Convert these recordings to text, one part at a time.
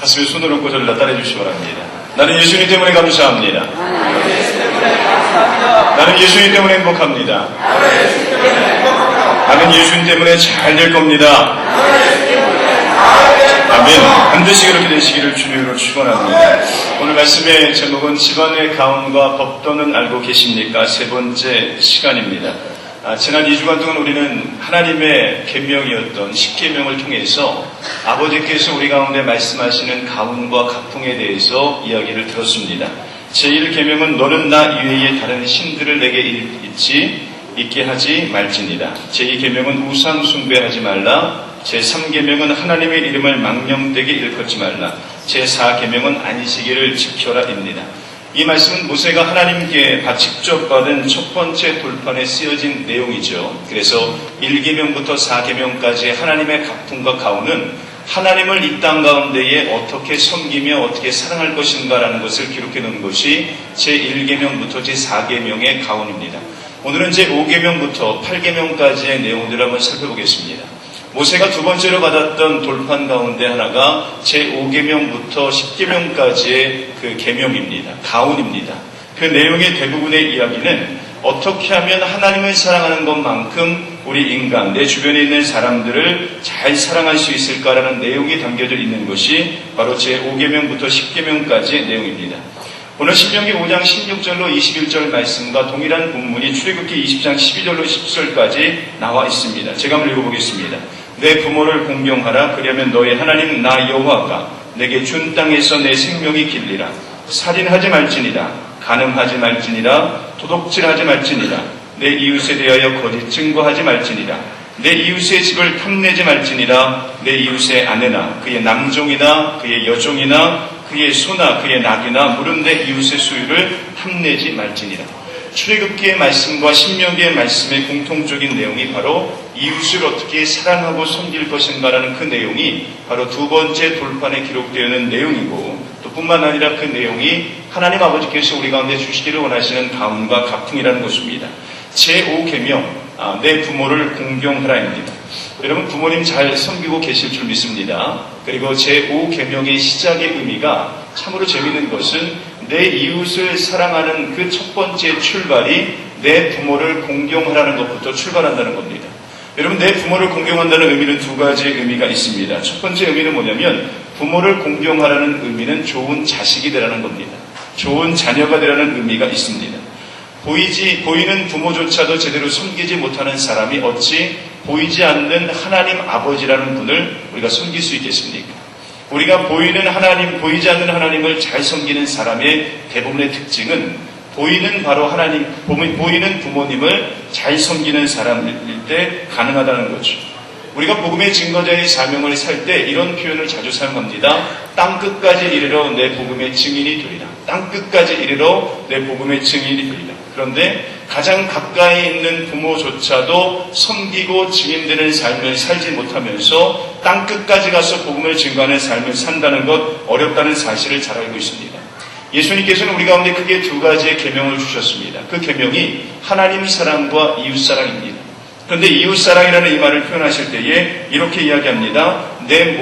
가슴에 손을 얹고 저를 따라해 주시기 바랍니다. 나는 예수님 때문에 감사합니다. 나는 예수님 때문에 행복합니다. 나는 예수님 때문에 잘 될 겁니다. 아멘. 반드시 그렇게 되시기를 주님으로 축원합니다. 오늘 말씀의 제목은 집안의 가훈과 법도는 알고 계십니까? 세 번째 시간입니다. 지난 2주간 동안 우리는 하나님의 계명이었던 십계명을 통해서 아버지께서 우리 가운데 말씀하시는 가훈과 가풍에 대해서 이야기를 들었습니다. 제1계명은 너는 나 이외에 다른 신들을 내게 있게 하지 말지니라. 제2계명은 우상 숭배하지 말라. 제3계명은 하나님의 이름을 망령되게 일컫지 말라. 제4계명은 안식일을 지켜라입니다. 이 말씀은 모세가 하나님께 직접 받은 첫 번째 돌판에 쓰여진 내용이죠. 그래서 1계명부터 4계명까지 하나님의 가풍과 가훈은 하나님을 이 땅 가운데에 어떻게 섬기며 어떻게 사랑할 것인가라는 것을 기록해 놓은 것이 제1계명부터 제4계명의 가훈입니다. 오늘은 제5계명부터 8계명까지의 내용들을 한번 살펴보겠습니다. 모세가 두 번째로 받았던 돌판 가운데 하나가 제5계명부터 10계명까지의 그 계명입니다. 가훈입니다. 그 내용의 대부분의 이야기는 어떻게 하면 하나님을 사랑하는 것만큼 우리 인간, 내 주변에 있는 사람들을 잘 사랑할 수 있을까라는 내용이 담겨져 있는 것이 바로 제5계명부터 10계명까지의 내용입니다. 오늘 신명기 5장 16절로 21절 말씀과 동일한 본문이 출애굽기 20장 12절로 10절까지 나와 있습니다. 제가 한번 읽어보겠습니다. 내 부모를 공경하라. 그러면 너의 하나님 나 여호와가 내게 준 땅에서 내 생명이 길리라. 살인하지 말지니라. 간음하지 말지니라. 도둑질하지 말지니라. 내 이웃에 대하여 거짓 증거하지 말지니라. 내 이웃의 집을 탐내지 말지니라. 내 이웃의 아내나 그의 남종이나 그의 여종이나 그의 소나 그의 낙이나 물은 내 이웃의 소유를 탐내지 말지니라. 출애굽기의 말씀과 신명기의 말씀의 공통적인 내용이 바로 이웃을 어떻게 사랑하고 섬길 것인가라는 그 내용이 바로 두 번째 돌판에 기록되어 있는 내용이고, 또 뿐만 아니라 그 내용이 하나님 아버지께서 우리 가운데 주시기를 원하시는 가훈과 가풍이라는 것입니다. 제5계명, 내 부모를 공경하라입니다. 여러분 부모님 잘 섬기고 계실 줄 믿습니다. 그리고 제5계명의 시작의 의미가 참으로 재미있는 것은 내 이웃을 사랑하는 그 첫 번째 출발이 내 부모를 공경하라는 것부터 출발한다는 겁니다. 여러분 내 부모를 공경한다는 의미는 두 가지의 의미가 있습니다. 첫 번째 의미는 뭐냐면 부모를 공경하라는 의미는 좋은 자식이 되라는 겁니다. 좋은 자녀가 되라는 의미가 있습니다. 보이는 부모조차도 제대로 섬기지 못하는 사람이 어찌 보이지 않는 하나님 아버지라는 분을 우리가 섬길 수 있겠습니까? 우리가 보이지 않는 하나님을 잘 섬기는 사람의 대부분의 특징은 보이는 부모님을 잘 섬기는 사람일 때 가능하다는 거죠. 우리가 복음의 증거자의 사명을 살 때 이런 표현을 자주 사용합니다. 땅끝까지 이르러 내 복음의 증인이 되리라. 땅끝까지 이르러 내 복음의 증인이 되리라. 그런데 가장 가까이 있는 부모조차도 섬기고 증인되는 삶을 살지 못하면서 땅끝까지 가서 복음을 증거하는 삶을 산다는 것 어렵다는 사실을 잘 알고 있습니다. 예수님께서는 우리 가운데 크게 두 가지의 계명을 주셨습니다. 그 계명이 하나님 사랑과 이웃 사랑입니다. 그런데 이웃 사랑이라는 이 말을 표현하실 때에 이렇게 이야기합니다. 내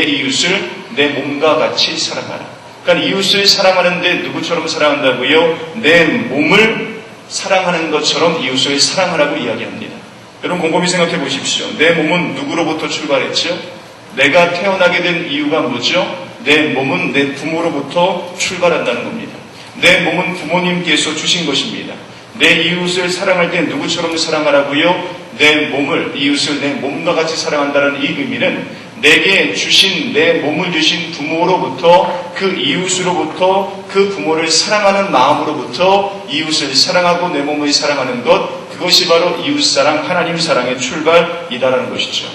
이웃을 내 몸과 같이 사랑하라. 그러니까 이웃을 사랑하는데 누구처럼 사랑한다고요? 내 몸을 사랑하는 것처럼 이웃을 사랑하라고 이야기합니다. 여러분 곰곰이 생각해 보십시오. 내 몸은 누구로부터 출발했죠? 내가 태어나게 된 이유가 뭐죠? 내 몸은 내 부모로부터 출발한다는 겁니다. 내 몸은 부모님께서 주신 것입니다. 내 이웃을 사랑할 때 누구처럼 사랑하라고요? 이웃을 내 몸과 같이 사랑한다는 이 의미는 내게 주신 내 몸을 주신 부모로부터 그 이웃으로부터 그 부모를 사랑하는 마음으로부터 이웃을 사랑하고 내 몸을 사랑하는 것, 그것이 바로 이웃사랑, 하나님 사랑의 출발이다라는 것이죠.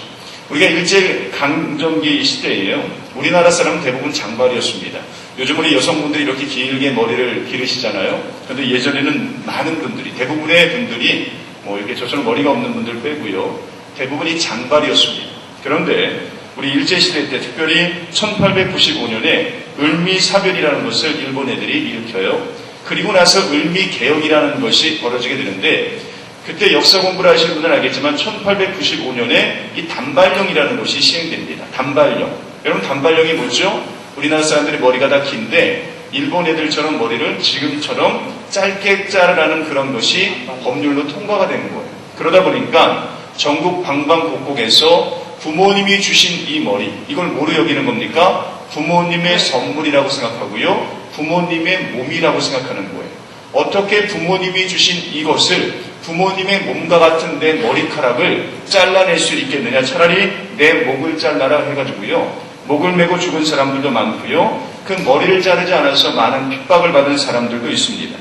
우리가 일제강점기 시대예요. 우리나라 사람은 대부분 장발이었습니다. 요즘 우리 여성분들이 이렇게 길게 머리를 기르시잖아요. 그런데 예전에는 많은 분들이, 대부분의 분들이 이렇게 저처럼 머리가 없는 분들 빼고요. 대부분이 장발이었습니다. 그런데 우리 일제시대 때 특별히 1895년에 을미사별이라는 것을 일본 애들이 일으켜요. 그리고 나서 을미개혁이라는 것이 벌어지게 되는데 그때 역사 공부를 하시는 분들은 알겠지만 1895년에 이 단발령이라는 것이 시행됩니다. 단발령. 여러분 단발령이 뭐죠? 우리나라 사람들이 머리가 다 긴데 일본 애들처럼 머리를 지금처럼 짧게 자르라는 그런 것이 법률로 통과가 되는 거예요. 그러다 보니까 전국 방방곡곡에서 부모님이 주신 이 머리, 이걸 뭐로 여기는 겁니까? 부모님의 선물이라고 생각하고요. 부모님의 몸이라고 생각하는 거예요. 어떻게 부모님이 주신 이것을 부모님의 몸과 같은 내 머리카락을 잘라낼 수 있겠느냐. 차라리 내 목을 잘라라 해가지고요. 목을 메고 죽은 사람들도 많고요. 그 머리를 자르지 않아서 많은 핍박을 받은 사람들도 있습니다.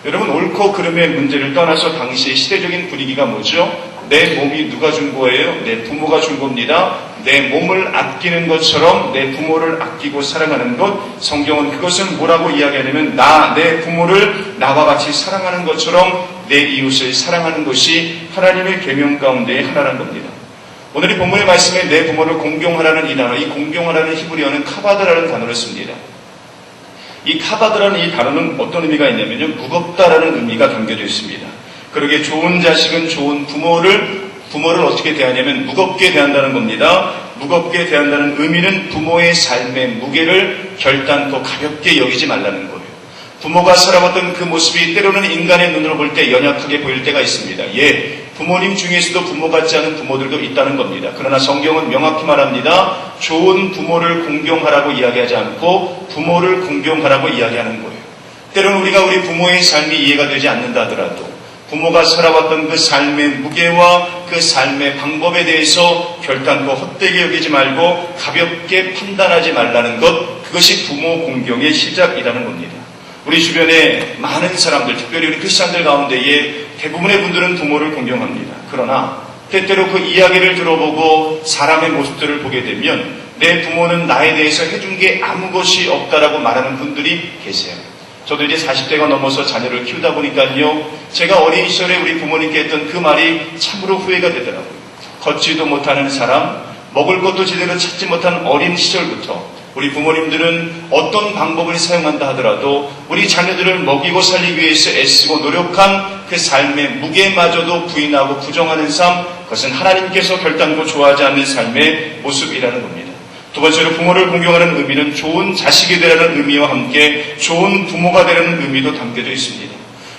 여러분, 옳고 그름의 문제를 떠나서 당시의 시대적인 분위기가 뭐죠? 내 몸이 누가 준 거예요? 내 부모가 준 겁니다. 내 몸을 아끼는 것처럼 내 부모를 아끼고 사랑하는 것, 성경은 그것은 뭐라고 이야기하냐면 내 부모를 나와 같이 사랑하는 것처럼 내 이웃을 사랑하는 것이 하나님의 계명 가운데의 하나라는 겁니다. 오늘 이 본문의 말씀에 내 부모를 공경하라는 이 단어, 이 공경하라는 히브리어는 카바드라는 단어를 씁니다. 이 카바드라는 이 단어는 어떤 의미가 있냐면요, 무겁다라는 의미가 담겨져 있습니다. 그러게 좋은 자식은 좋은 부모를 어떻게 대하냐면 무겁게 대한다는 겁니다. 무겁게 대한다는 의미는 부모의 삶의 무게를 결단코 가볍게 여기지 말라는 거예요. 부모가 살아왔던 그 모습이 때로는 인간의 눈으로 볼 때 연약하게 보일 때가 있습니다. 부모님 중에서도 부모 같지 않은 부모들도 있다는 겁니다. 그러나 성경은 명확히 말합니다. 좋은 부모를 공경하라고 이야기하지 않고 부모를 공경하라고 이야기하는 거예요. 때로는 우리가 우리 부모의 삶이 이해가 되지 않는다 하더라도 부모가 살아왔던 그 삶의 무게와 그 삶의 방법에 대해서 결단코 헛되게 여기지 말고 가볍게 판단하지 말라는 것, 그것이 부모 공경의 시작이라는 겁니다. 우리 주변에 많은 사람들, 특별히 우리 크리스찬들 가운데에 대부분의 분들은 부모를 공경합니다. 그러나 때때로 그 이야기를 들어보고 사람의 모습들을 보게 되면 내 부모는 나에 대해서 해준 게 아무 것이 없다라고 말하는 분들이 계세요. 저도 이제 40대가 넘어서 자녀를 키우다 보니까요, 제가 어린 시절에 우리 부모님께 했던 그 말이 참으로 후회가 되더라고요. 걷지도 못하는 사람, 먹을 것도 제대로 찾지 못한 어린 시절부터 우리 부모님들은 어떤 방법을 사용한다 하더라도 우리 자녀들을 먹이고 살리기 위해서 애쓰고 노력한 그 삶의 무게마저도 부인하고 부정하는 삶, 그것은 하나님께서 결단코 좋아하지 않는 삶의 모습이라는 겁니다. 두 번째로 부모를 공경하는 의미는 좋은 자식이 되라는 의미와 함께 좋은 부모가 되라는 의미도 담겨져 있습니다.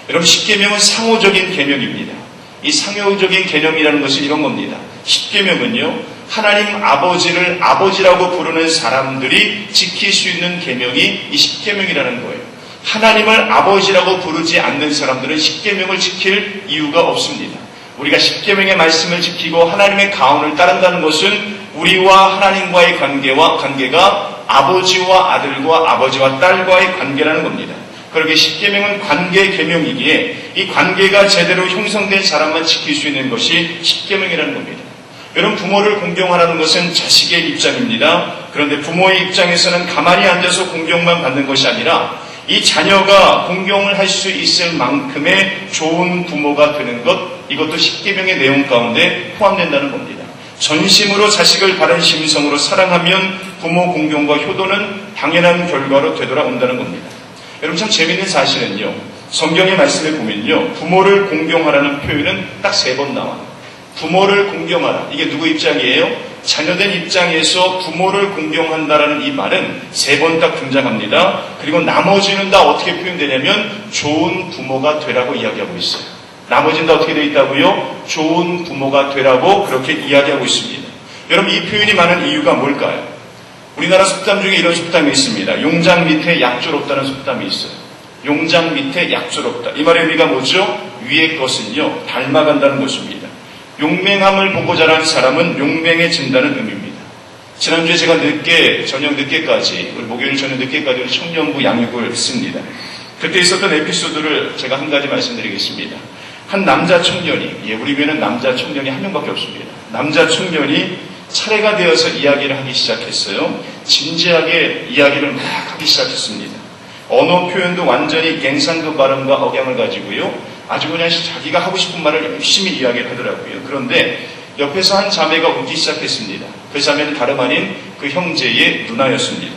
여러분, 십계명은 상호적인 계명입니다. 이 상호적인 개념이라는 것은 이런 겁니다. 십계명은요, 하나님 아버지를 아버지라고 부르는 사람들이 지킬 수 있는 계명이 이 십계명이라는 거예요. 하나님을 아버지라고 부르지 않는 사람들은 십계명을 지킬 이유가 없습니다. 우리가 십계명의 말씀을 지키고 하나님의 가언을 따른다는 것은 우리와 하나님과의 관계가 아버지와 아들과 아버지와 딸과의 관계라는 겁니다. 그렇게 십계명은 관계 계명이기에 이 관계가 제대로 형성된 사람만 지킬 수 있는 것이 십계명이라는 겁니다. 여러분, 부모를 공경하라는 것은 자식의 입장입니다. 그런데 부모의 입장에서는 가만히 앉아서 공경만 받는 것이 아니라 이 자녀가 공경을 할 수 있을 만큼의 좋은 부모가 되는 것, 이것도 십계명의 내용 가운데 포함된다는 겁니다. 전심으로 자식을 바른 심성으로 사랑하면 부모 공경과 효도는 당연한 결과로 되돌아온다는 겁니다. 여러분, 참 재미있는 사실은요, 성경의 말씀을 보면요, 부모를 공경하라는 표현은 딱 3번 나와요. 부모를 공경하라. 이게 누구 입장이에요? 자녀된 입장에서 부모를 공경한다라는 이 말은 3번 딱 등장합니다. 그리고 나머지는 다 어떻게 표현되냐면 좋은 부모가 되라고 이야기하고 있어요. 나머지는 다 어떻게 되어 있다고요? 좋은 부모가 되라고 그렇게 이야기하고 있습니다. 여러분, 이 표현이 많은 이유가 뭘까요? 우리나라 속담 중에 이런 속담이 있습니다. 용장 밑에 약졸없다는 속담이 있어요. 용장 밑에 약졸없다. 이 말의 의미가 뭐죠? 위의 것은요, 닮아간다는 것입니다. 용맹함을 보고 자란 사람은 용맹해진다는 의미입니다. 지난주에 제가 저녁 늦게까지, 우리 목요일 저녁 늦게까지 우리 청년부 양육을 했습니다. 그때 있었던 에피소드를 제가 한 가지 말씀드리겠습니다. 한 남자 청년이, 우리 교회는 남자 청년이 한 명밖에 없습니다. 남자 청년이 차례가 되어서 이야기를 하기 시작했어요. 진지하게 이야기를 막 하기 시작했습니다. 언어 표현도 완전히 갱상도 발음과 억양을 가지고요. 아주 그냥 자기가 하고 싶은 말을 열심히 이야기를 하더라고요. 그런데 옆에서 한 자매가 웃기 시작했습니다. 그 자매는 다름 아닌 그 형제의 누나였습니다.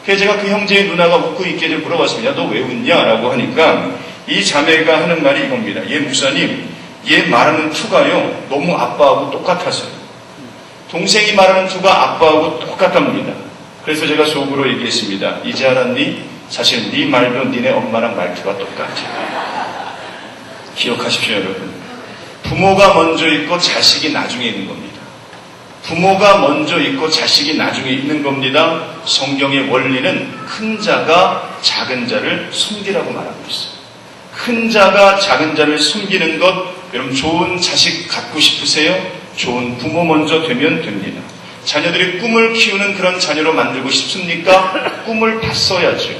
그래서 제가 그 형제의 누나가 웃고 있기를 물어봤습니다. 너 왜 웃냐? 라고 하니까 이 자매가 하는 말이 이겁니다. 목사님, 얘 말하는 투가요, 너무 아빠하고 똑같아서요. 동생이 말하는 투가 아빠하고 똑같답니다. 그래서 제가 속으로 얘기했습니다. 이제 알았니? 사실 네 말도 니네 엄마랑 말투가 똑같아. 기억하십시오, 여러분. 부모가 먼저 있고 자식이 나중에 있는 겁니다. 부모가 먼저 있고 자식이 나중에 있는 겁니다. 성경의 원리는 큰 자가 작은 자를 섬기라고 말하고 있어요. 큰 자가 작은 자를 섬기는 것, 여러분 좋은 자식 갖고 싶으세요? 좋은 부모 먼저 되면 됩니다. 자녀들이 꿈을 키우는 그런 자녀로 만들고 싶습니까? 꿈을 봤어야죠.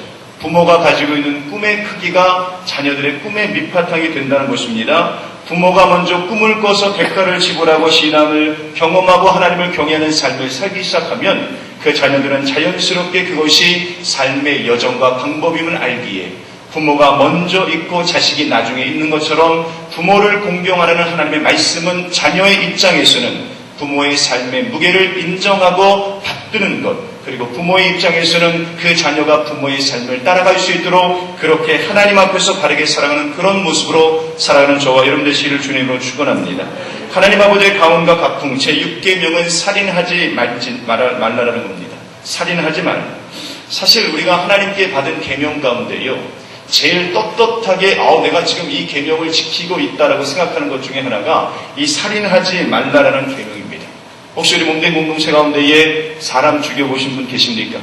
부모가 가지고 있는 꿈의 크기가 자녀들의 꿈의 밑바탕이 된다는 것입니다. 부모가 먼저 꿈을 꿔서 대가를 지불하고 신앙을 경험하고 하나님을 경외하는 삶을 살기 시작하면 그 자녀들은 자연스럽게 그것이 삶의 여정과 방법임을 알기에 부모가 먼저 있고 자식이 나중에 있는 것처럼 부모를 공경하는 하나님의 말씀은 자녀의 입장에서는 부모의 삶의 무게를 인정하고 받드는 것, 그리고 부모의 입장에서는 그 자녀가 부모의 삶을 따라갈 수 있도록 그렇게 하나님 앞에서 바르게 살아가는 그런 모습으로 살아가는 저와 여러분 되시기를 주님으로 축원합니다. 하나님 아버지의 가훈과 각풍 제6계명은 살인하지 말라라는 겁니다. 살인하지 말라. 사실 우리가 하나님께 받은 계명 가운데요, 제일 떳떳하게 내가 지금 이 계명을 지키고 있다라고 생각하는 것 중에 하나가 이 살인하지 말라라는 계명입니다. 혹시 우리 몸된 공동체 가운데에 사람 죽여보신 분 계십니까?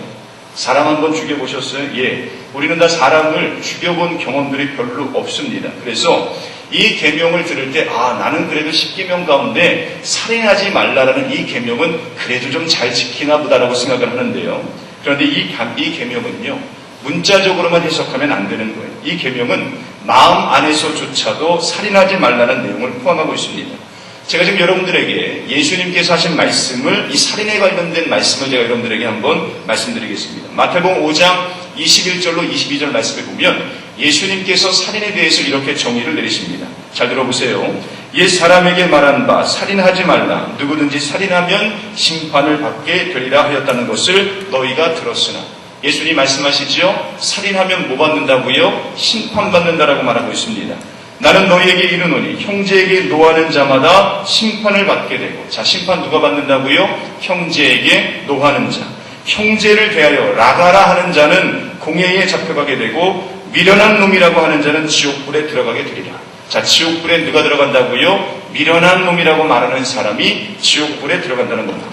사람 한번 죽여보셨어요? 예. 우리는 다 사람을 죽여본 경험들이 별로 없습니다. 그래서 이 계명을 들을 때 나는 그래도 10계명 가운데 살인하지 말라라는 이 계명은 그래도 좀 잘 지키나 보다라고 생각을 하는데요. 그런데 이 계명은요, 문자적으로만 해석하면 안 되는 거예요. 이 계명은 마음 안에서조차도 살인하지 말라는 내용을 포함하고 있습니다. 제가 지금 여러분들에게 예수님께서 하신 말씀을, 이 살인에 관련된 말씀을 제가 여러분들에게 한번 말씀드리겠습니다. 마태복음 5장 21절로 22절 말씀에 보면 예수님께서 살인에 대해서 이렇게 정의를 내리십니다. 잘 들어보세요. 옛 사람에게 말한 바 살인하지 말라. 누구든지 살인하면 심판을 받게 되리라 하였다는 것을 너희가 들었으나, 예수님 말씀하시죠. 살인하면 뭐 받는다고요? 심판받는다라고 말하고 있습니다. 나는 너희에게 이르노니 형제에게 노하는 자마다 심판을 받게 되고, 자, 심판 누가 받는다고요? 형제에게 노하는 자. 형제를 대하여 라가라 하는 자는 공회에 잡혀가게 되고, 미련한 놈이라고 하는 자는 지옥불에 들어가게 되리라. 자, 지옥불에 누가 들어간다고요? 미련한 놈이라고 말하는 사람이 지옥불에 들어간다는 겁니다.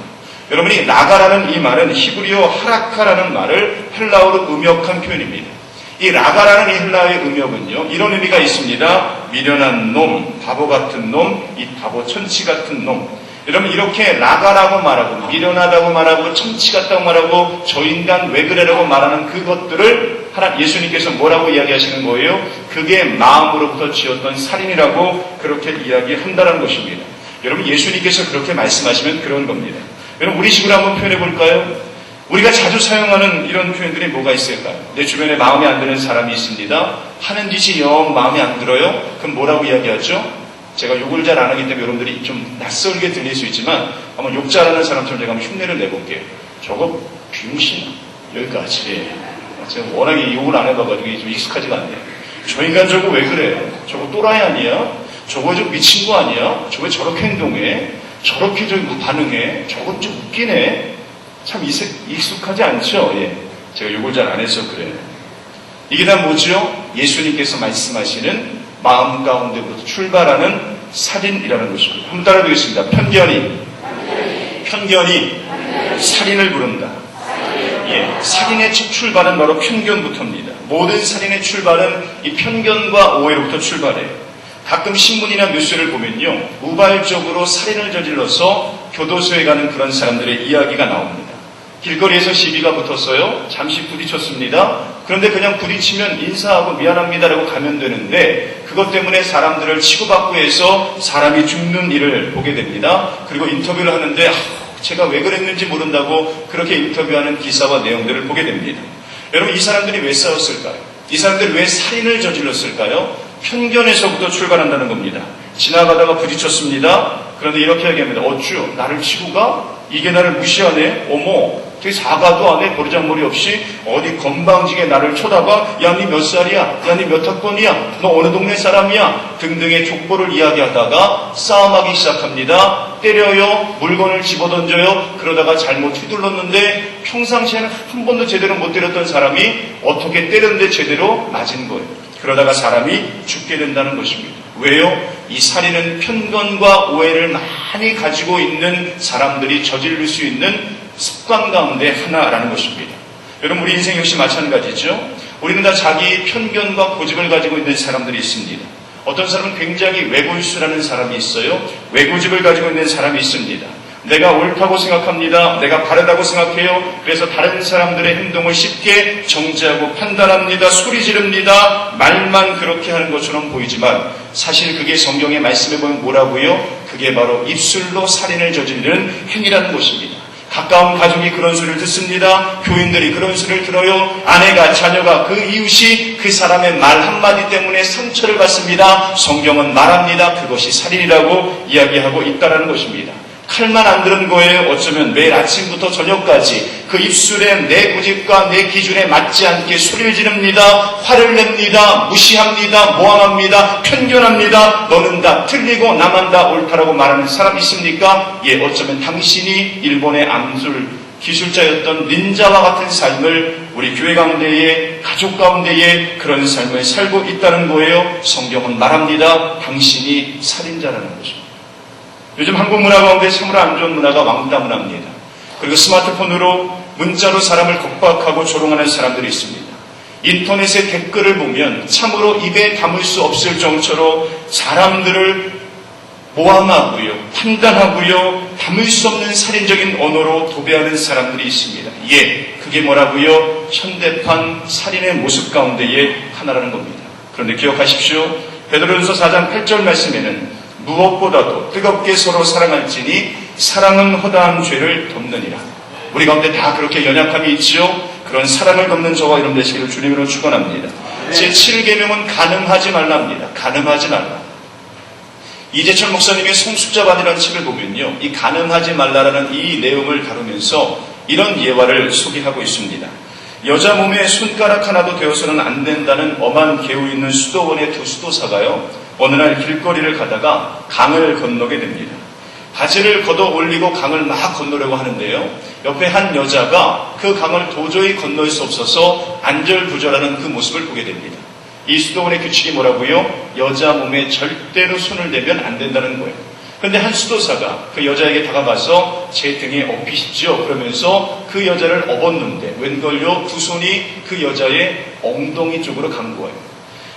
여러분이 라가라는 이 말은 히브리어 하라카라는 말을 헬라어로 음역한 표현입니다. 이 라가라는 이 헬라어의 음역은요, 이런 의미가 있습니다. 미련한 놈, 바보 같은 놈, 이 바보 천치 같은 놈. 여러분, 이렇게 라가라고 말하고 미련하다고 말하고 천치 같다고 말하고 저 인간 왜 그래라고 말하는 그것들을 예수님께서 뭐라고 이야기하시는 거예요? 그게 마음으로부터 지었던 살인이라고 그렇게 이야기한다는 것입니다. 여러분, 예수님께서 그렇게 말씀하시면 그런 겁니다. 여러분, 우리식으로 한번 표현해 볼까요? 우리가 자주 사용하는 이런 표현들이 뭐가 있을까요? 내 주변에 마음에 안 드는 사람이 있습니다. 하는 짓이 영 마음에 안 들어요? 그럼 뭐라고 이야기하죠? 제가 욕을 잘 안 하기 때문에 여러분들이 좀 낯설게 들릴 수 있지만 한번 욕 잘하는 사람처럼 제가 한번 흉내를 내볼게요. 저거 병신, 여기까지. 제가 워낙에 욕을 안 해봐가지고 좀 익숙하지가 않네요. 저 인간 저거 왜 그래? 저거 또라이 아니야? 저거 좀 미친 거 아니야? 저거 저렇게 행동해? 저렇게 반응해? 저거 좀 웃기네? 참 익숙하지 않죠? 예. 제가 욕을 잘 안 해서 그래요. 이게 다 뭐죠? 예수님께서 말씀하시는 마음 가운데부터 출발하는 살인이라는 것입니다. 한번 따라하겠습니다. 편견이 살인을 부른다. 예, 살인의 첫 출발은 바로 편견부터입니다. 모든 살인의 출발은 이 편견과 오해로부터 출발해요. 가끔 신문이나 뉴스를 보면요, 우발적으로 살인을 저질러서 교도소에 가는 그런 사람들의 이야기가 나옵니다. 길거리에서 시비가 붙었어요. 잠시 부딪혔습니다. 그런데 그냥 부딪히면 인사하고 미안합니다라고 가면 되는데 그것 때문에 사람들을 치고받고 해서 사람이 죽는 일을 보게 됩니다. 그리고 인터뷰를 하는데 제가 왜 그랬는지 모른다고 그렇게 인터뷰하는 기사와 내용들을 보게 됩니다. 여러분, 이 사람들이 왜 싸웠을까요? 이 사람들이 왜 살인을 저질렀을까요? 편견에서부터 출발한다는 겁니다. 지나가다가 부딪혔습니다. 그런데 이렇게 얘기합니다. 어쭈, 나를 치고 가? 이게 나를 무시하네? 어머, 되게 사과도 안 해. 버르장머리 없이 어디 건방지게 나를 쳐다봐. 야, 니 몇 살이야? 야, 니 몇 학번이야? 너 어느 동네 사람이야? 등등의 족보를 이야기하다가 싸움하기 시작합니다. 때려요. 물건을 집어던져요. 그러다가 잘못 휘둘렀는데 평상시에는 한 번도 제대로 못 때렸던 사람이 어떻게 때렸는데 제대로 맞은 거예요. 그러다가 사람이 죽게 된다는 것입니다. 왜요? 이 살인은 편견과 오해를 많이 가지고 있는 사람들이 저지를 수 있는 습관 가운데 하나라는 것입니다. 여러분, 우리 인생 역시 마찬가지죠. 우리는 다 자기 편견과 고집을 가지고 있는 사람들이 있습니다. 어떤 사람은 굉장히 외골수라는 사람이 있어요. 외고집을 가지고 있는 사람이 있습니다. 내가 옳다고 생각합니다. 내가 바르다고 생각해요. 그래서 다른 사람들의 행동을 쉽게 정죄하고 판단합니다. 소리 지릅니다. 말만 그렇게 하는 것처럼 보이지만 사실 그게 성경의 말씀에 보면 뭐라고요? 그게 바로 입술로 살인을 저지르는 행위라는 것입니다. 가까운 가족이 그런 소리를 듣습니다. 교인들이 그런 소리를 들어요. 아내가, 자녀가, 그 이웃이 그 사람의 말 한마디 때문에 상처를 받습니다. 성경은 말합니다. 그것이 살인이라고 이야기하고 있다는 것입니다. 칼만 안 들은 거예요. 어쩌면 매일 아침부터 저녁까지 그 입술에 내 고집과 내 기준에 맞지 않게 소리를 지릅니다. 화를 냅니다. 무시합니다. 모함합니다. 편견합니다. 너는 다 틀리고 나만 다 옳다라고 말하는 사람이 있습니까? 예, 어쩌면 당신이 일본의 암술 기술자였던 닌자와 같은 삶을 우리 교회 가운데에, 가족 가운데에 그런 삶을 살고 있다는 거예요. 성경은 말합니다. 당신이 살인자라는 것입니다. 요즘 한국 문화 가운데 참으로 안 좋은 문화가 왕따 문화입니다. 그리고 스마트폰으로 문자로 사람을 겁박하고 조롱하는 사람들이 있습니다. 인터넷의 댓글을 보면 참으로 입에 담을 수 없을 정도로 사람들을 모함하고요, 판단하고요, 담을 수 없는 살인적인 언어로 도배하는 사람들이 있습니다. 예, 그게 뭐라고요? 현대판 살인의 모습 가운데의 하나라는 겁니다. 그런데 기억하십시오. 베드로전서 4장 8절 말씀에는 무엇보다도 뜨겁게 서로 사랑할지니 사랑은 허다한 죄를 덮느니라. 우리 가운데 다 그렇게 연약함이 있지요. 그런 사랑을 덮는 저와 여러분 되시기를 주님으로 축원합니다. 제7계명은 간음하지 말랍니다. 간음하지 말라. 이재철 목사님의 성숙자반이라는 책을 보면요, 이 간음하지 말라라는 이 내용을 다루면서 이런 예화를 소개하고 있습니다. 여자 몸에 손가락 하나도 되어서는 안 된다는 엄한 계우 있는 수도원의 두 수도사가요, 어느 날 길거리를 가다가 강을 건너게 됩니다. 바지를 걷어 올리고 강을 막 건너려고 하는데요, 옆에 한 여자가 그 강을 도저히 건널 수 없어서 안절부절하는 그 모습을 보게 됩니다. 이 수도원의 규칙이 뭐라고요? 여자 몸에 절대로 손을 대면 안 된다는 거예요. 그런데 한 수도사가 그 여자에게 다가가서 제 등에 업히십시오 그러면서 그 여자를 업었는데 웬걸요, 두 손이 그 여자의 엉덩이 쪽으로 간 거예요.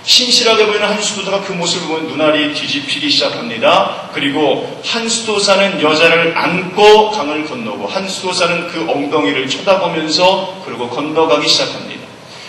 신실하게 보이는 한 수도사가 그 모습을 보면 눈알이 뒤집히기 시작합니다. 그리고 한 수도사는 여자를 안고 강을 건너고 한 수도사는 그 엉덩이를 쳐다보면서 그리고 건너가기 시작합니다.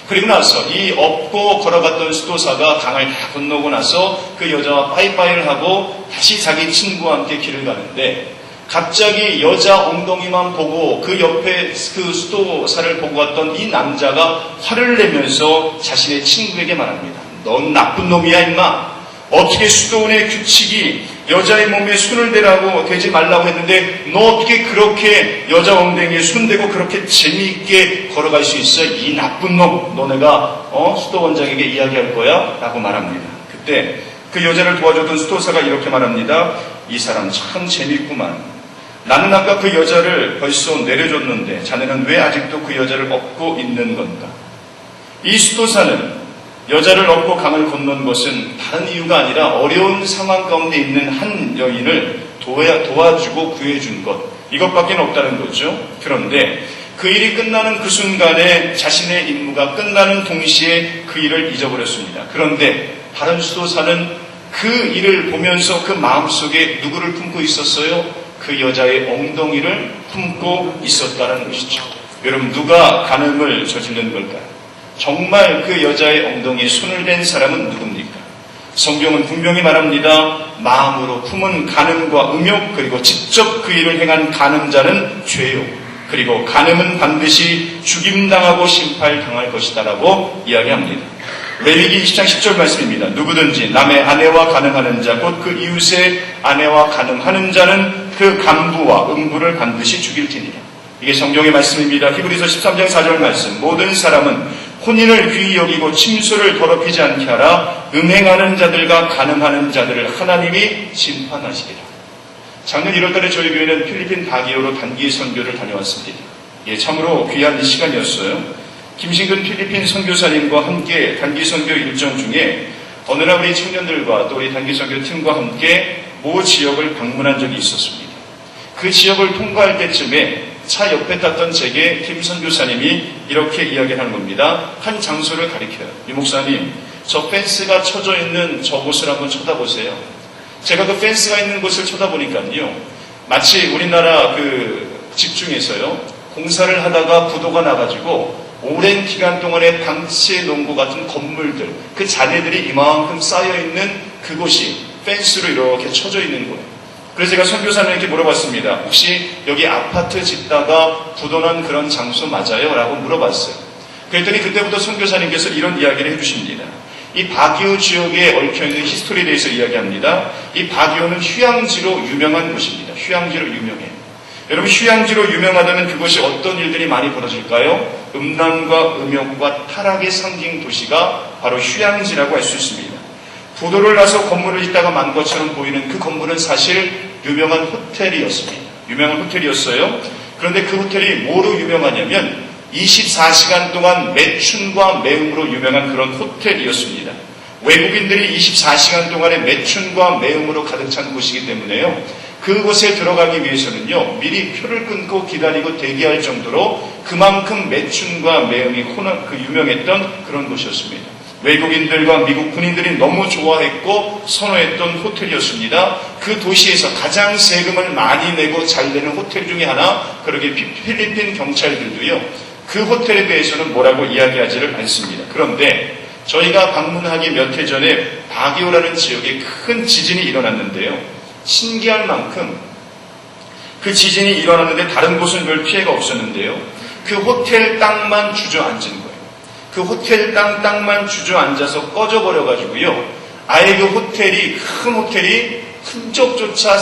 그리고 나서 이 업고 걸어갔던 수도사가 강을 다 건너고 나서 그 여자와 빠이빠이를 하고 다시 자기 친구와 함께 길을 가는데 갑자기 여자 엉덩이만 보고 그 옆에 그 수도사를 보고 갔던 이 남자가 화를 내면서 자신의 친구에게 말합니다. 넌 나쁜 놈이야 임마. 어떻게 수도원의 규칙이 여자의 몸에 손을 대라고 대지 말라고 했는데 너 어떻게 그렇게 여자 엉덩이에 손대고 그렇게 재미있게 걸어갈 수 있어? 이 나쁜 놈. 너네가 수도원장에게 이야기할 거야? 라고 말합니다. 그때 그 여자를 도와줬던 수도사가 이렇게 말합니다. 이 사람 참 재밌구만. 나는 아까 그 여자를 벌써 내려줬는데 자네는 왜 아직도 그 여자를 업고 있는 건가? 이 수도사는 여자를 업고 강을 건넌 것은 다른 이유가 아니라 어려운 상황 가운데 있는 한 여인을 도와주고 구해준 것, 이것밖에 없다는 거죠. 그런데 그 일이 끝나는 그 순간에 자신의 임무가 끝나는 동시에 그 일을 잊어버렸습니다. 그런데 다른 수도사는 그 일을 보면서 그 마음속에 누구를 품고 있었어요? 그 여자의 엉덩이를 품고 있었다는 것이죠. 여러분, 누가 간음을 저지른 걸까요? 정말 그 여자의 엉덩이에 손을 댄 사람은 누굽니까? 성경은 분명히 말합니다. 마음으로 품은 간음과 음욕, 그리고 직접 그 일을 행한 간음자는 죄요. 그리고 간음은 반드시 죽임당하고 심판당할 것이다 라고 이야기합니다. 레위기 20장 10절 말씀입니다. 누구든지 남의 아내와 간음하는 자, 곧 그 이웃의 아내와 간음하는 자는 그 간부와 음부를 반드시 죽일지니라. 이게 성경의 말씀입니다. 히브리서 13장 4절 말씀. 모든 사람은 혼인을 귀히 여기고 침수를 더럽히지 않게 하라. 음행하는 자들과 간음하는 자들을 하나님이 심판하시리라. 작년 1월달에 저희 교회는 필리핀 바기오로 단기 선교를 다녀왔습니다. 예, 참으로 귀한 시간이었어요. 김신근 필리핀 선교사님과 함께 단기 선교 일정 중에 어느 날 우리 청년들과 또 우리 단기 선교 팀과 함께 모 지역을 방문한 적이 있었습니다. 그 지역을 통과할 때쯤에 차 옆에 탔던 제게 김 선교사님이 이렇게 이야기하는 겁니다. 한 장소를 가리켜요. 유 목사님, 저 펜스가 쳐져 있는 저곳을 한번 쳐다보세요. 제가 그 펜스가 있는 곳을 쳐다보니까요, 마치 우리나라 그 집중에서요, 공사를 하다가 부도가 나가지고 오랜 기간 동안에 방치해 놓은 것 같은 건물들, 그 잔해들이 이만큼 쌓여있는 그곳이 펜스로 이렇게 쳐져 있는 거예요. 그래서 제가 선교사님께 물어봤습니다. 혹시 여기 아파트 짓다가 부도난 그런 장소 맞아요? 라고 물어봤어요. 그랬더니 그때부터 선교사님께서 이런 이야기를 해주십니다. 이 바기오 지역에 얽혀있는 히스토리에 대해서 이야기합니다. 이 바기오는 휴양지로 유명한 곳입니다. 휴양지로 유명해요. 여러분, 휴양지로 유명하다면 그곳이 어떤 일들이 많이 벌어질까요? 음란과 음욕과 타락의 상징 도시가 바로 휴양지라고 할 수 있습니다. 부도를 나서 건물을 짓다가 만 것처럼 보이는 그 건물은 사실 유명한 호텔이었습니다. 유명한 호텔이었어요. 그런데 그 호텔이 뭐로 유명하냐면 24시간 동안 매춘과 매음으로 유명한 그런 호텔이었습니다. 외국인들이 24시간 동안에 매춘과 매음으로 가득 찬 곳이기 때문에요. 그곳에 들어가기 위해서는요, 미리 표를 끊고 기다리고 대기할 정도로 그만큼 매춘과 매음이 유명했던 그런 곳이었습니다. 외국인들과 미국 군인들이 너무 좋아했고 선호했던 호텔이었습니다. 그 도시에서 가장 세금을 많이 내고 잘 내는 호텔 중에 하나, 그러게 필리핀 경찰들도요, 그 호텔에 대해서는 뭐라고 이야기하지를 않습니다. 그런데 저희가 방문하기 몇 해 전에 바기오라는 지역에 큰 지진이 일어났는데요. 신기할 만큼 그 지진이 일어났는데 다른 곳은 별 피해가 없었는데요. 그 호텔 땅만 주저앉은 거예요. 그 호텔 땅만 주저앉아서 꺼져버려가지고요. 아예 그 호텔이, 큰 호텔이 흔적조차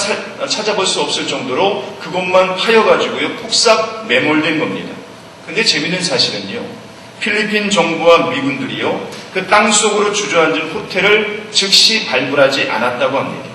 찾아볼 수 없을 정도로 그곳만 파여가지고요. 폭삭 매몰된 겁니다. 근데 재밌는 사실은요. 필리핀 정부와 미군들이요. 그 땅속으로 주저앉은 호텔을 즉시 발굴하지 않았다고 합니다.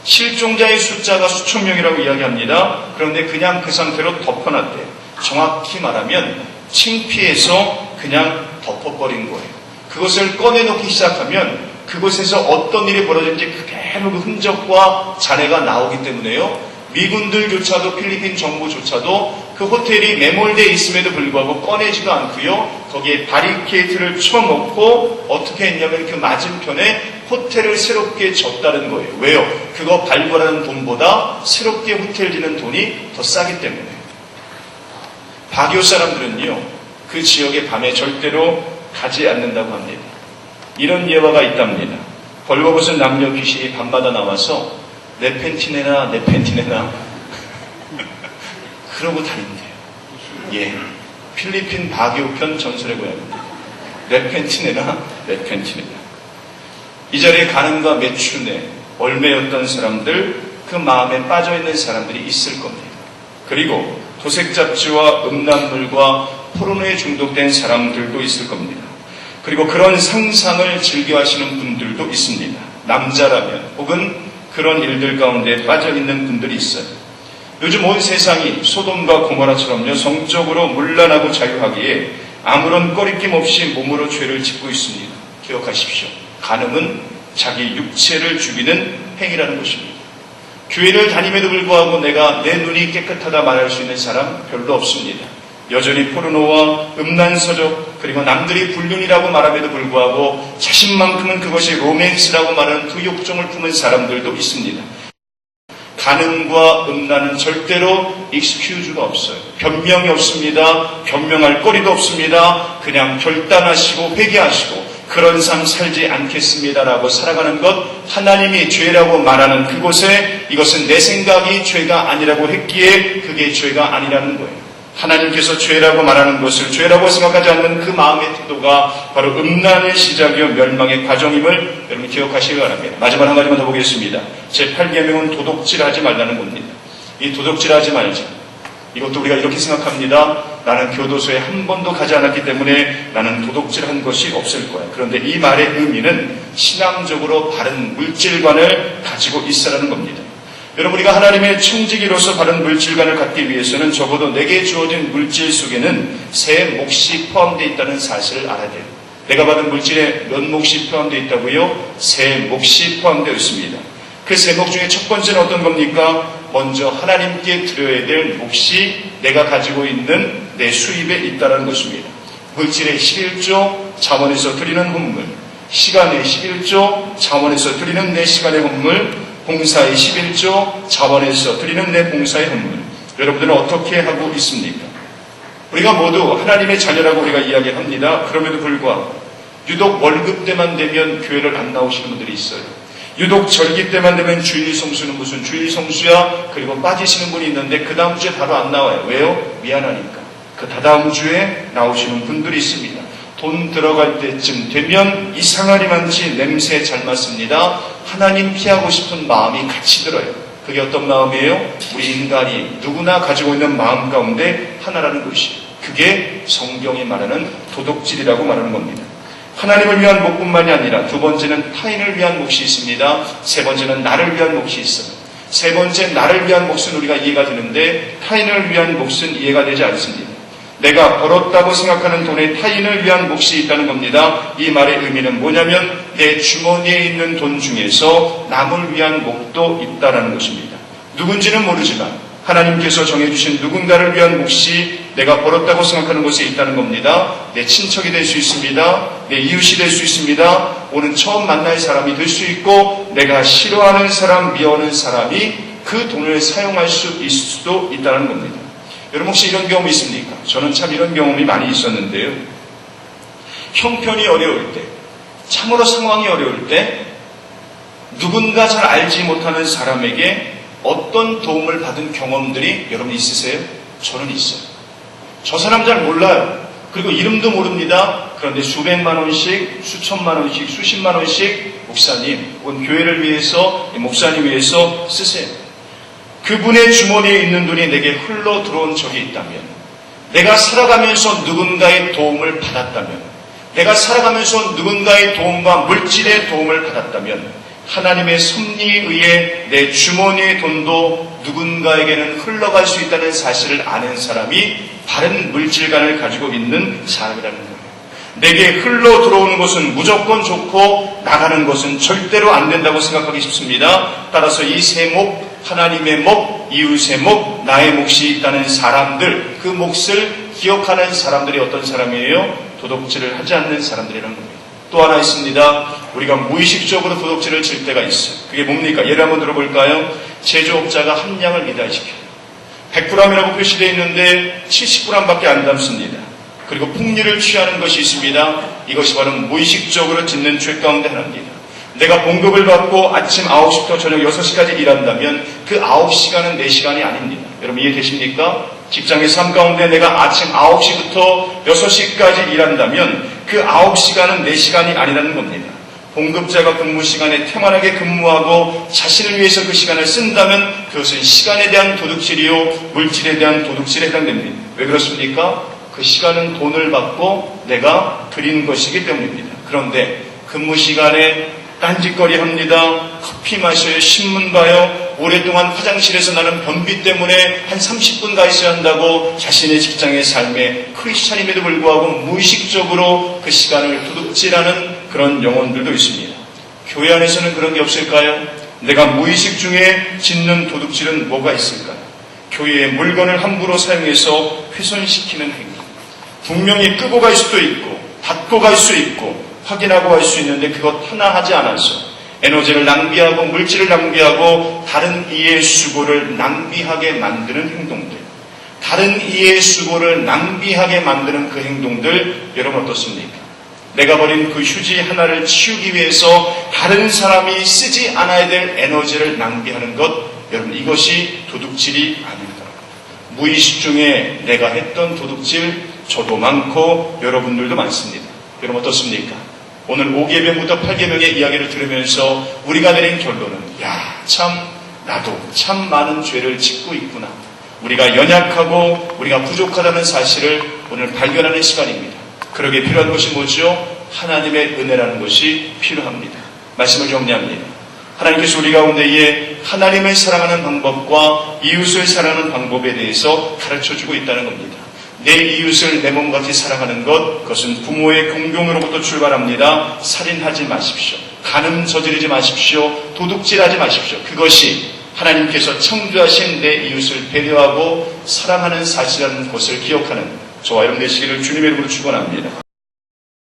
실종자의 숫자가 수천 명이라고 이야기합니다. 그런데 그냥 그 상태로 덮어놨대요. 정확히 말하면 창피해서 그냥 덮어버린 거예요. 그것을 꺼내놓기 시작하면 그곳에서 어떤 일이 벌어질지 그대로 그 흔적과 잔해가 나오기 때문에요. 미군들조차도 필리핀 정부조차도 그 호텔이 매몰되어 있음에도 불구하고 꺼내지도 않고요. 거기에 바리케이트를 쳐놓고 어떻게 했냐면 그 맞은편에 호텔을 새롭게 졌다는 거예요. 왜요? 그거 발굴하는 돈보다 새롭게 호텔 지는 돈이 더 싸기 때문에. 바기오 사람들은요, 그 지역에 밤에 절대로 가지 않는다고 합니다. 이런 예화가 있답니다. 벌거벗은 남녀 귀신이 밤마다 나와서 내 팬티 내놔, 내 팬티 내놔 그러고 다닌대요. 예, 필리핀 바기오 편 전설의 고향입니다. 내 팬티 내놔, 내 팬티 내놔. 이 자리에 간음과 매춘에 얼매였던 사람들, 그 마음에 빠져있는 사람들이 있을 겁니다. 그리고 도색잡지와 음란물과 포르노에 중독된 사람들도 있을 겁니다. 그리고 그런 상상을 즐겨하시는 분들도 있습니다. 남자라면 혹은 그런 일들 가운데 빠져있는 분들이 있어요. 요즘 온 세상이 소돔과 고모라처럼요, 성적으로 문란하고 자유하기에 아무런 꺼리낌 없이 몸으로 죄를 짓고 있습니다. 기억하십시오. 간음은 자기 육체를 죽이는 행위라는 것입니다. 교회를 다님에도 불구하고 내가 내 눈이 깨끗하다 말할 수 있는 사람 별로 없습니다. 여전히 포르노와 음란서적, 그리고 남들이 불륜이라고 말함에도 불구하고 자신만큼은 그것이 로맨스라고 말하는 부욕정을 품은 사람들도 있습니다. 간음과 음란은 절대로 익스큐즈가 없어요. 변명이 없습니다. 변명할 거리도 없습니다. 그냥 결단하시고 회개하시고 그런 삶 살지 않겠습니다라고 살아가는 것, 하나님이 죄라고 말하는 그곳에 이것은 내 생각이 죄가 아니라고 했기에 그게 죄가 아니라는 거예요. 하나님께서 죄라고 말하는 것을 죄라고 생각하지 않는 그 마음의 태도가 바로 음란의 시작이요 멸망의 과정임을 여러분 기억하시기 바랍니다. 마지막 한 가지만 더 보겠습니다. 제8계명은 도둑질하지 말라는 겁니다. 이 도둑질하지 말자. 이것도 우리가 이렇게 생각합니다. 나는 교도소에 한 번도 가지 않았기 때문에 나는 도둑질한 것이 없을 거야. 그런데 이 말의 의미는 신앙적으로 바른 물질관을 가지고 있으라는 겁니다. 여러분, 우리가 하나님의 청지기로서 바른 물질관을 갖기 위해서는 적어도 내게 주어진 물질 속에는 새 몫이 포함되어 있다는 사실을 알아야 돼요. 내가 받은 물질에 몇 몫이 포함되어 있다고요? 새 몫이 포함되어 있습니다. 그 세 몫 중에 첫 번째는 어떤 겁니까? 먼저 하나님께 드려야 될 몫이 내가 가지고 있는 내 수입에 있다는 것입니다. 물질의 11조, 자원에서 드리는 헌물, 시간의 11조, 자원에서 드리는 내 시간의 헌물, 봉사의 11조, 자원에서 드리는 내 봉사의 헌물. 여러분들은 어떻게 하고 있습니까? 우리가 모두 하나님의 자녀라고 우리가 이야기합니다. 그럼에도 불구하고 유독 월급 때만 되면 교회를 안 나오시는 분들이 있어요. 유독 절기 때만 되면 주일 성수는 무슨 주일 성수야? 그리고 빠지시는 분이 있는데 그 다음 주에 바로 안 나와요. 왜요? 미안하니까. 그 다다음 주에 나오시는 분들이 있습니다. 돈 들어갈 때쯤 되면 이상하리 많지 냄새 잘 맡습니다. 하나님 피하고 싶은 마음이 같이 들어요. 그게 어떤 마음이에요? 우리 인간이 누구나 가지고 있는 마음 가운데 하나라는 것이에요. 그게 성경이 말하는 도둑질이라고 말하는 겁니다. 하나님을 위한 몫뿐만이 아니라 두 번째는 타인을 위한 몫이 있습니다. 세 번째는 나를 위한 몫이 있어요. 세 번째 나를 위한 몫은 우리가 이해가 되는데 타인을 위한 몫은 이해가 되지 않습니다. 내가 벌었다고 생각하는 돈에 타인을 위한 몫이 있다는 겁니다. 이 말의 의미는 뭐냐면 내 주머니에 있는 돈 중에서 남을 위한 몫도 있다는 것입니다. 누군지는 모르지만 하나님께서 정해주신 누군가를 위한 몫이 내가 벌었다고 생각하는 것에 있다는 겁니다. 내 친척이 될 수 있습니다. 내 이웃이 될 수 있습니다. 오늘 처음 만날 사람이 될 수 있고 내가 싫어하는 사람, 미워하는 사람이 그 돈을 사용할 수 있을 수도 있다는 겁니다. 여러분 혹시 이런 경험이 있습니까? 저는 참 이런 경험이 많이 있었는데요. 형편이 어려울 때, 참으로 상황이 어려울 때 누군가 잘 알지 못하는 사람에게 어떤 도움을 받은 경험들이 여러분 있으세요? 저는 있어요. 저 사람 잘 몰라요. 그리고 이름도 모릅니다. 그런데 수백만 원씩, 수천만 원씩, 수십만 원씩 목사님 혹은 교회를 위해서, 목사님 위해서 쓰세요. 그분의 주머니에 있는 돈이 내게 흘러 들어온 적이 있다면, 내가 살아가면서 누군가의 도움을 받았다면, 내가 살아가면서 누군가의 도움과 물질의 도움을 받았다면 하나님의 섭리에 의해 내 주머니의 돈도 누군가에게는 흘러갈 수 있다는 사실을 아는 사람이 바른 물질관을 가지고 있는 사람이라는 거예요. 내게 흘러 들어오는 것은 무조건 좋고 나가는 것은 절대로 안 된다고 생각하기 쉽습니다. 따라서 이 세 몫, 하나님의 몫, 이웃의 몫, 나의 몫이 있다는 사람들, 그 몫을 기억하는 사람들이 어떤 사람이에요? 도둑질을 하지 않는 사람들이라는 겁니다. 또 하나 있습니다. 우리가 무의식적으로 도둑질을 칠 때가 있어요. 그게 뭡니까? 예를 한번 들어볼까요? 제조업자가 한 양을 미달시켜요. 100g이라고 표시되어 있는데 70g밖에 안 담습니다. 그리고 풍류를 취하는 것이 있습니다. 이것이 바로 무의식적으로 짓는 죄 가운데 하나입니다. 내가 봉급을 받고 아침 9시부터 저녁 6시까지 일한다면 그 9시간은 내 시간이 아닙니다. 여러분 이해되십니까? 직장의 삶 가운데 내가 아침 9시부터 6시까지 일한다면 그 9시간은 내 시간이 아니라는 겁니다. 봉급자가 근무 시간에 태만하게 근무하고 자신을 위해서 그 시간을 쓴다면 그것은 시간에 대한 도둑질이요 물질에 대한 도둑질에 해당됩니다. 왜 그렇습니까? 그 시간은 돈을 받고 내가 드린 것이기 때문입니다. 그런데 근무 시간에 딴짓거리 합니다. 커피 마셔요. 신문 봐요. 오랫동안 화장실에서 나는 변비 때문에 한 30분 가 있어야 한다고 자신의 직장의 삶에 크리스찬임에도 불구하고 무의식적으로 그 시간을 도둑질하는 그런 영혼들도 있습니다. 교회 안에서는 그런 게 없을까요? 내가 무의식 중에 짓는 도둑질은 뭐가 있을까요? 교회의 물건을 함부로 사용해서 훼손시키는 행위. 분명히 끄고 갈 수도 있고 닫고 갈 수 있고 확인하고 갈 수 있는데 그것 하나 하지 않아서 에너지를 낭비하고 물질을 낭비하고 다른 이의 수고를 낭비하게 만드는 행동들, 다른 이의 수고를 낭비하게 만드는 그 행동들 여러분 어떻습니까? 내가 버린 그 휴지 하나를 치우기 위해서 다른 사람이 쓰지 않아야 될 에너지를 낭비하는 것, 여러분 이것이 도둑질이 아닙니다. 무의식 중에 내가 했던 도둑질 저도 많고 여러분들도 많습니다. 여러분 어떻습니까? 오늘 5계명부터 8계명의 이야기를 들으면서 우리가 내린 결론은 참 나도 참 많은 죄를 짓고 있구나. 우리가 연약하고 우리가 부족하다는 사실을 오늘 발견하는 시간입니다. 그러기에 필요한 것이 뭐죠? 하나님의 은혜라는 것이 필요합니다. 말씀을 정리합니다. 하나님께서 우리 가운데에 하나님을 사랑하는 방법과 이웃을 사랑하는 방법에 대해서 가르쳐주고 있다는 겁니다. 내 이웃을 내 몸같이 사랑하는 것, 그것은 부모의 공경으로부터 출발합니다. 살인하지 마십시오. 간음 저지르지 마십시오. 도둑질하지 마십시오. 그것이 하나님께서 창조하신 내 이웃을 배려하고 사랑하는 사실이라는 것을 기억하는 저와 여러분 되시기를 주님의 이름으로 축원합니다.